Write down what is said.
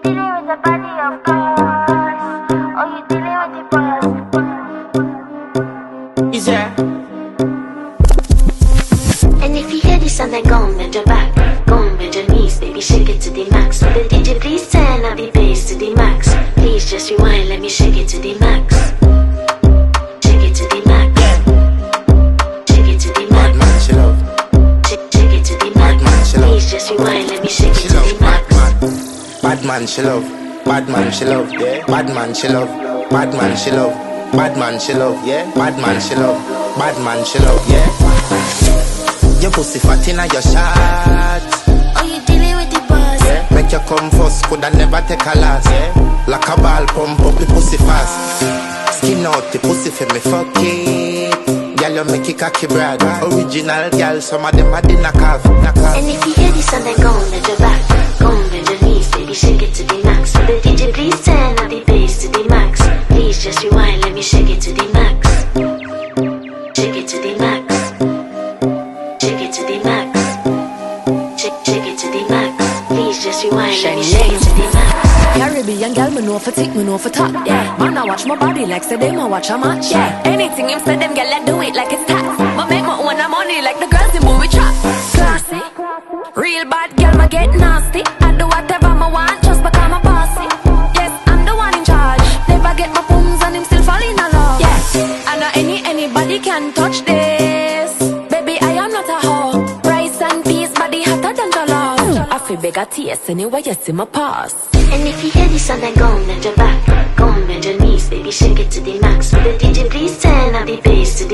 dealing with the body of course, or you dealing with the boss. Is there? And if you hear this song, then go and bend your back, go and bend your knees, baby, shake it to the max. Will the DJ please turn up the bass to the max? Please just rewind, let me shake it to the max. Shake it to the max. Shake it to the max. Bad man, she love. Shake it to the max. Please just rewind, let me shake it She to love. the max. Bad man, she love. Bad man, she love. Yeah. Bad man, she love. Bad man, she love. Bad man, she love. Yeah. Bad man, she love. Bad man, she love. Yeah. Your pussy fat inna your shot. Oh, you dealing with the boss? Yeah. Make you come first, coulda never take a last. Yeah. Like a ball pump up the pussy fast. Skin out the pussy for me fuck it. Girl, you make it cocky brad. Original girl, some of them a dinner calf. And if you hear this song, then go and bend your back, go and bend your knees, baby, shake it to the max. Will the DJ please turn up the bass to the max? Please just rewind, let me shake it to the max. Shake it to the max. Shake it to the max. Shake it to the max. Please just rewind, let me shake it to the max. Caribbean girl, me know for tick, me know for top. Yeah, man, I watch my body like say them I watch a match. Yeah, anything him say them girl, I do it like it's tax. But make my own money like the girls in movie trap. Classy, real bad girl, me get nasty. I do whatever I want just because I'm bossy. Yes, I'm the one in charge. Never get my phones and him still fall in love. Yeah, I know anybody can touch this. Baby, I am not a hoe. Rice and peas, body hotter than jollof. I feel beg a taste anyway, you see my pass. And if you hear this song, then go and bend your back, go and bend your knees, baby, shake it to the max. Will the DJ please turn up the bass to the